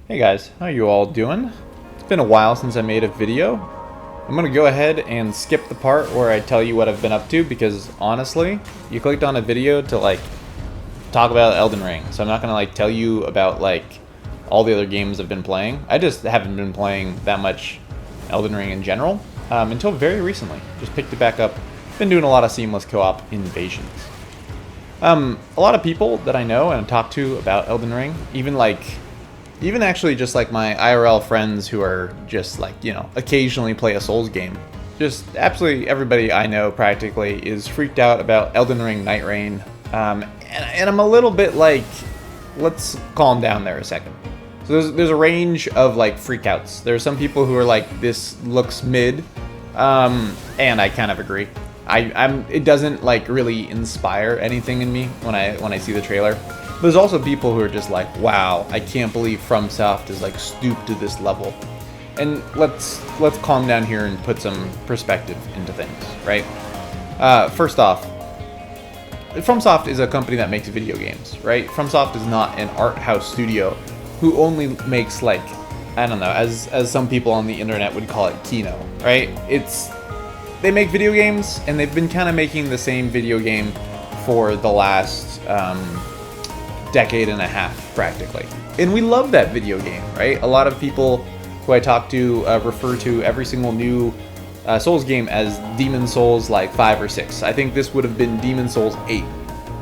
Hey guys, how you all doing? It's been a while since I made a video. I'm gonna go ahead and skip the part where I tell you what I've been up to because honestly, you clicked on a video to talk about Elden Ring, so I'm not gonna tell you about all the other games I've been playing. I just haven't been playing that much Elden Ring in general until very recently. Just picked it back up. Been doing a lot of seamless co-op invasions. A lot of people that I know and talk to about Elden Ring, even actually just my IRL friends who are just occasionally play a Souls game. Just absolutely everybody I know practically is freaked out about Elden Ring Nightreign. And I'm a little bit let's calm down there a second. So there's a range of freakouts. There's some people who are this looks mid, and I kind of agree. It doesn't really inspire anything in me when I see the trailer. There's also people who are just wow, I can't believe FromSoft is stooped to this level. And let's calm down here and put some perspective into things, right? First off, FromSoft is a company that makes video games, right? FromSoft is not an art house studio who only makes I don't know, as some people on the internet would call it, Kino, right? They make video games, and they've been kind of making the same video game for the last decade and a half, practically. And we love that video game, right? A lot of people who I talk to refer to every single new Souls game as Demon Souls 5 or 6. I think this would have been Demon Souls 8.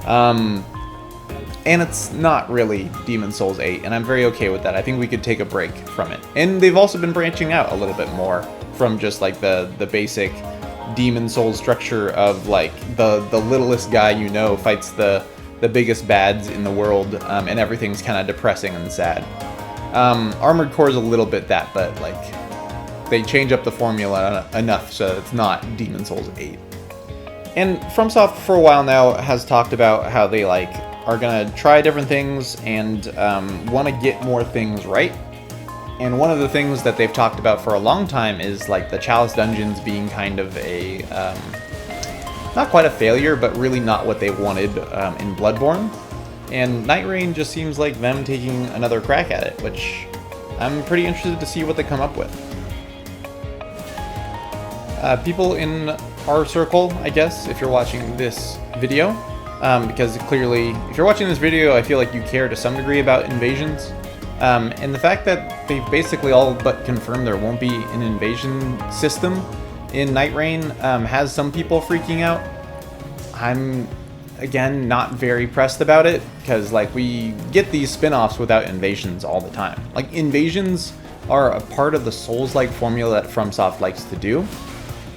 And it's not really Demon Souls 8, and I'm very okay with that. I think we could take a break from it. And they've also been branching out a little bit more from just the basic Demon Souls structure of the littlest guy you know fights the biggest bads in the world, and everything's kind of depressing and sad. Armored Core is a little bit that, but they change up the formula enough so it's not Demon Souls 8. And FromSoft for a while now has talked about how they are gonna try different things and want to get more things right. And one of the things that they've talked about for a long time is the Chalice dungeons being kind of a not quite a failure, but really not what they wanted in Bloodborne. And Nightreign just seems like them taking another crack at it, which I'm pretty interested to see what they come up with. People in our circle, I guess, if you're watching this video, because clearly, if you're watching this video, I feel like you care to some degree about invasions. And the fact that they've basically all but confirmed there won't be an invasion system in Nightreign has some people freaking out. I'm, again, not very pressed about it, because we get these spin-offs without invasions all the time. Invasions are a part of the Souls-like formula that FromSoft likes to do,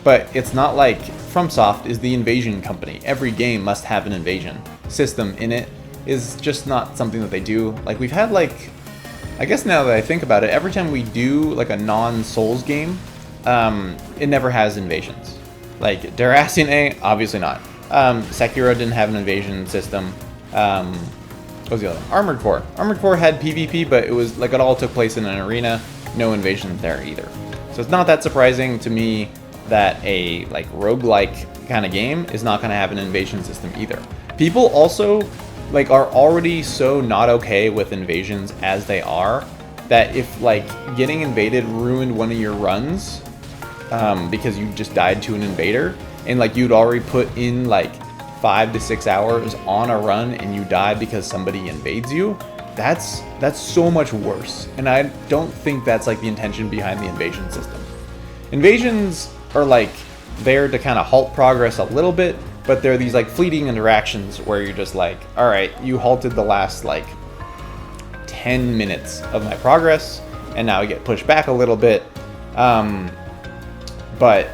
but it's not like FromSoft is the invasion company. Every game must have an invasion system in it. Is just not something that they do. We've had I guess now that I think about it, every time we do a non-Souls game, it never has invasions. Derasine, obviously not. Sekiro didn't have an invasion system. What was the other one? Armored Core. Armored Core had PvP, but it was it all took place in an arena. No invasions there either. So it's not that surprising to me that a roguelike kind of game is not going to have an invasion system either. People also are already so not okay with invasions as they are, that if getting invaded ruined one of your runs because you just died to an invader, and you'd already put in 5 to 6 hours on a run and you die because somebody invades you, that's so much worse. And I don't think that's the intention behind the invasion system. Invasions are there to kind of halt progress a little bit, but they're these fleeting interactions where you're just all right, you halted the last 10 minutes of my progress, and now I get pushed back a little bit. But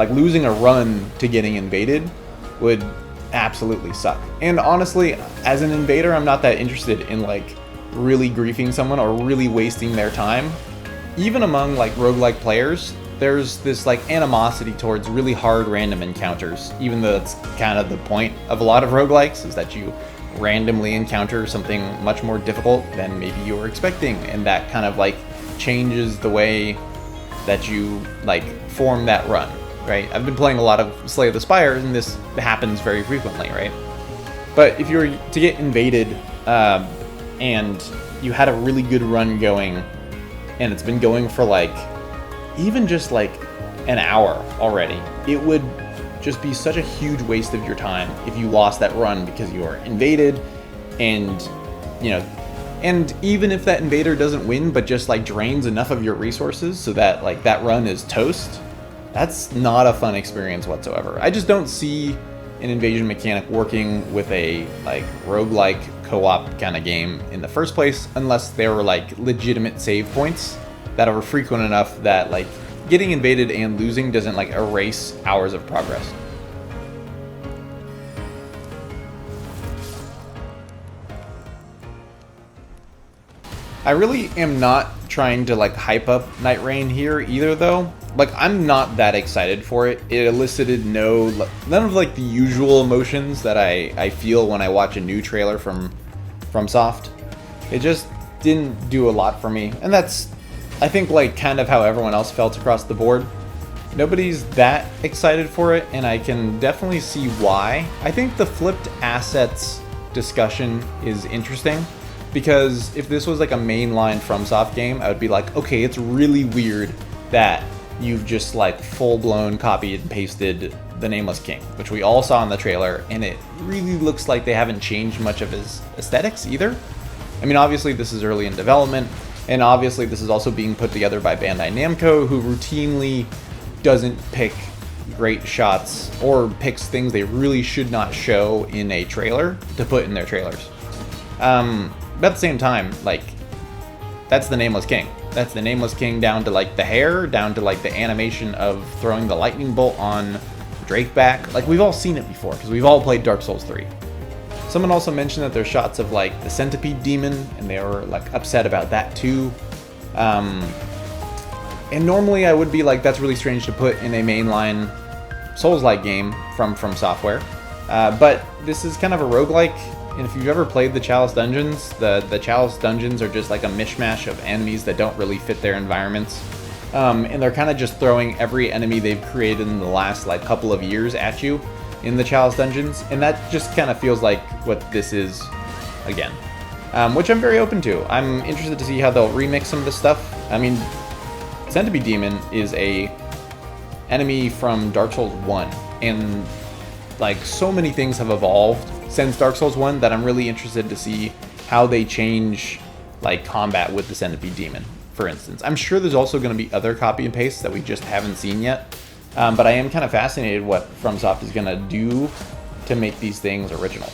losing a run to getting invaded would absolutely suck. And honestly, as an invader, I'm not that interested in really griefing someone or really wasting their time. Even among roguelike players, there's this animosity towards really hard random encounters, even though that's kind of the point of a lot of roguelikes, is that you randomly encounter something much more difficult than maybe you were expecting, and that kind of changes the way that you form that run, right? I've been playing a lot of Slay of the Spire, and this happens very frequently, right? But if you were to get invaded and you had a really good run going, and it's been going for like even just like an hour already, it would just be such a huge waste of your time if you lost that run because you were invaded, and you know, and even if that invader doesn't win but just like drains enough of your resources so that like that run is toast, that's not a fun experience whatsoever. I just don't see an invasion mechanic working with a like roguelike co-op kind of game in the first place unless there were like legitimate save points that are frequent enough that like getting invaded and losing doesn't like erase hours of progress. I really am not trying to like hype up Nightreign here either though. Like, I'm not that excited for it. It elicited none of like the usual emotions that I feel when I watch a new trailer from FromSoft. It just didn't do a lot for me. And that's, I think, like kind of how everyone else felt across the board. Nobody's that excited for it, and I can definitely see why. I think the flipped assets discussion is interesting, because if this was like a mainline FromSoft game, I would be like, okay, it's really weird that you've just like full-blown copied and pasted the Nameless King, which we all saw in the trailer, and it really looks like they haven't changed much of his aesthetics either. I mean, obviously this is early in development, and obviously this is also being put together by Bandai Namco, who routinely doesn't pick great shots or picks things they really should not show in a trailer to put in their trailers. But at the same time, like, that's the Nameless King. That's the Nameless King down to like the hair, down to like the animation of throwing the lightning bolt on Drake back. Like, we've all seen it before because we've all played Dark Souls 3. Someone also mentioned that there's shots of like the centipede demon, and they were like upset about that too. And normally I would be like, that's really strange to put in a mainline Souls-like game from Software. But this is kind of a roguelike. And if you've ever played the Chalice Dungeons, the Chalice Dungeons are just like a mishmash of enemies that don't really fit their environments. And they're kind of just throwing every enemy they've created in the last like couple of years at you in the Chalice Dungeons. And that just kind of feels like what this is again. Which I'm very open to. I'm interested to see how they'll remix some of this stuff. I mean, Centipede Demon is a enemy from Dark Souls 1. And like, so many things have evolved since Dark Souls 1 that I'm really interested to see how they change like combat with the Centipede Demon, for instance. I'm sure there's also going to be other copy and pastes that we just haven't seen yet, but I am kind of fascinated what FromSoft is going to do to make these things original.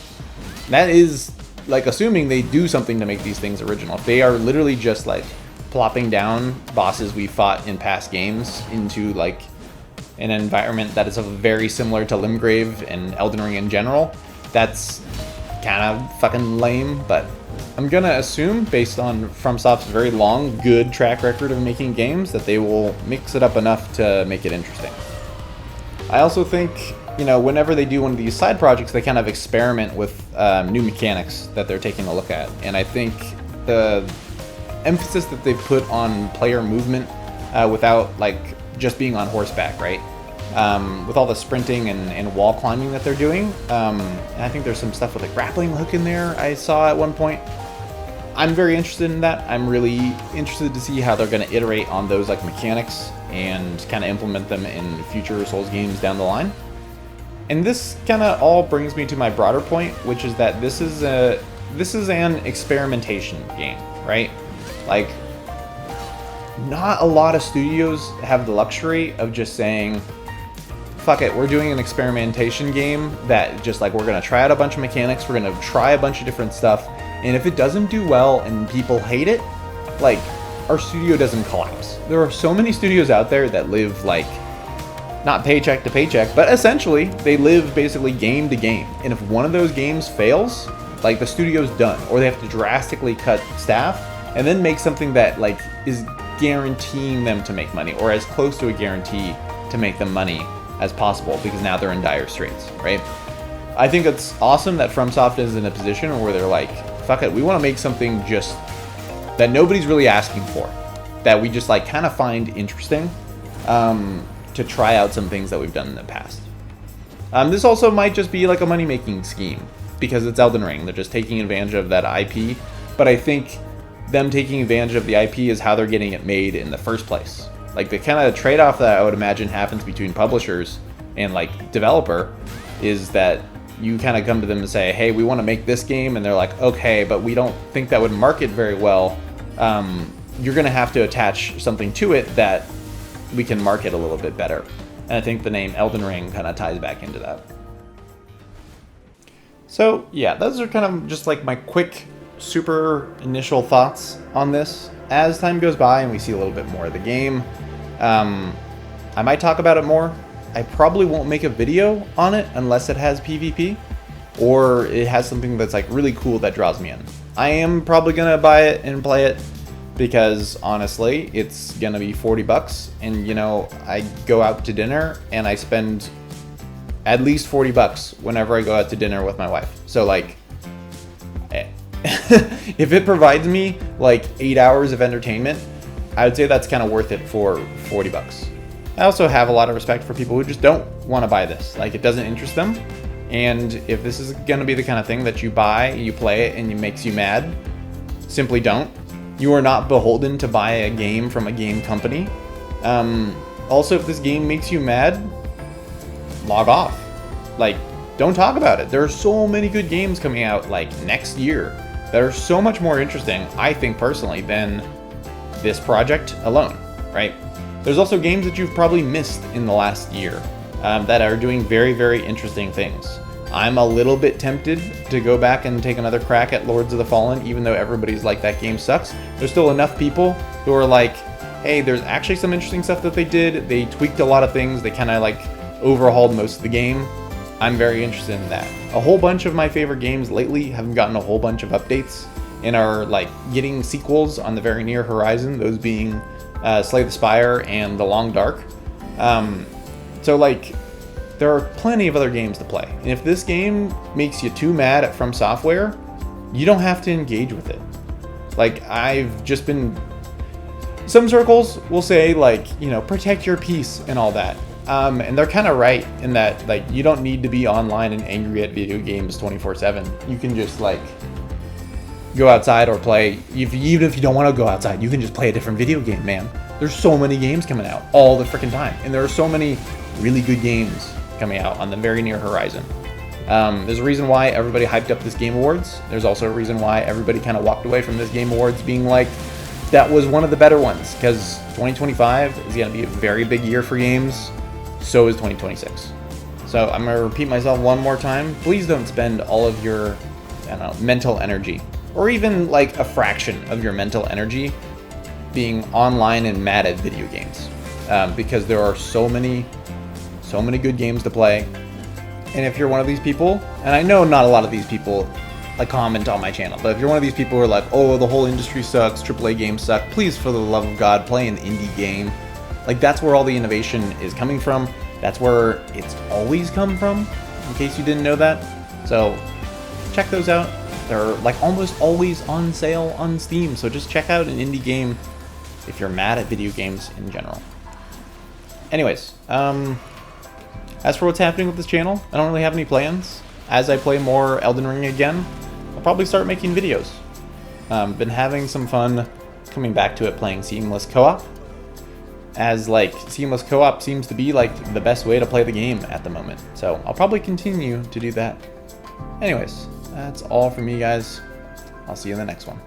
That is like assuming they do something to make these things original. If they are literally just like plopping down bosses we fought in past games into like an environment that is very similar to Limgrave and Elden Ring in general, that's kind of fucking lame. But I'm gonna assume, based on FromSoft's very long, good track record of making games, that they will mix it up enough to make it interesting. I also think, you know, whenever they do one of these side projects, they kind of experiment with new mechanics that they're taking a look at. And I think the emphasis that they've put on player movement without like just being on horseback, right? With all the sprinting and wall climbing that they're doing. And I think there's some stuff with a grappling hook in there I saw at one point. I'm very interested in that. I'm really interested to see how they're going to iterate on those like mechanics and kind of implement them in future Souls games down the line. And this kind of all brings me to my broader point, which is that this is an experimentation game, right? Like, not a lot of studios have the luxury of just saying, fuck it, we're doing an experimentation game that just like, we're going to try out a bunch of mechanics, we're going to try a bunch of different stuff, and if it doesn't do well and people hate it, like, our studio doesn't collapse. There are so many studios out there that live like, not paycheck to paycheck, but essentially they live basically game to game. And if one of those games fails, like, the studio's done, or they have to drastically cut staff and then make something that like is guaranteeing them to make money, or as close to a guarantee to make them money as possible, because now they're in dire straits, right? I think it's awesome that FromSoft is in a position where they're like, fuck it, we want to make something just that nobody's really asking for, that we just like kind of find interesting, to try out some things that we've done in the past. This also might just be like a money-making scheme because it's Elden Ring. They're just taking advantage of that IP, but I think them taking advantage of the IP is how they're getting it made in the first place. Like, the kind of trade-off that I would imagine happens between publishers and, like, developer is that you kind of come to them and say, hey, we want to make this game, and they're like, okay, but we don't think that would market very well. You're going to have to attach something to it that we can market a little bit better. And I think the name Elden Ring kind of ties back into that. So yeah, those are kind of just like my quick, super initial thoughts on this. As time goes by and we see a little bit more of the game, I might talk about it more. I probably won't make a video on it unless it has PvP or it has something that's like really cool that draws me in. I am probably gonna buy it and play it because honestly, it's gonna be 40 bucks, and you know, I go out to dinner and I spend at least 40 bucks whenever I go out to dinner with my wife. So like, if it provides me like 8 hours of entertainment, I would say that's kind of worth it for 40 bucks. I also have a lot of respect for people who just don't want to buy this. Like, it doesn't interest them. And if this is going to be the kind of thing that you buy, you play it, and it makes you mad, simply don't. You are not beholden to buy a game from a game company. Also, if this game makes you mad, log off. Like, don't talk about it. There are so many good games coming out, like, next year that are so much more interesting, I think personally, than this project alone, right? There's also games that you've probably missed in the last year that are doing very, very interesting things. I'm a little bit tempted to go back and take another crack at Lords of the Fallen, even though everybody's like, that game sucks. There's still enough people who are like, hey, there's actually some interesting stuff that they did. They tweaked a lot of things. They kind of like overhauled most of the game. I'm very interested in that. A whole bunch of my favorite games lately have gotten a whole bunch of updates and are like getting sequels on the very near horizon, those being Slay the Spire and The Long Dark. So like, there are plenty of other games to play. And if this game makes you too mad at From Software, you don't have to engage with it. Like, I've just been... Some circles will say, like, you know, protect your peace and all that. And they're kind of right in that, like, you don't need to be online and angry at video games 24/7. You can just, like, go outside or play. Even if you don't want to go outside, you can just play a different video game, man. There's so many games coming out all the freaking time. And there are so many really good games coming out on the very near horizon. There's a reason why everybody hyped up this Game Awards. There's also a reason why everybody kind of walked away from this Game Awards being like, that was one of the better ones, because 2025 is going to be a very big year for games. So is 2026. So I'm going to repeat myself one more time. Please don't spend all of your, I don't know, mental energy, or even like a fraction of your mental energy being online and mad at video games. Because there are so many good games to play. And if you're one of these people, and I know not a lot of these people like comment on my channel, but if you're one of these people who are like, oh, the whole industry sucks, AAA games suck, please, for the love of God, play an indie game. Like, that's where all the innovation is coming from. That's where it's always come from, in case you didn't know that. So check those out. They're like almost always on sale on Steam, so just check out an indie game if you're mad at video games in general. Anyways, as for what's happening with this channel, I don't really have any plans. As I play more Elden Ring again, I'll probably start making videos. Been having some fun coming back to it, playing Seamless Co-op, as like Seamless Co-op seems to be like the best way to play the game at the moment. So I'll probably continue to do that. Anyways, that's all from me, guys. I'll see you in the next one.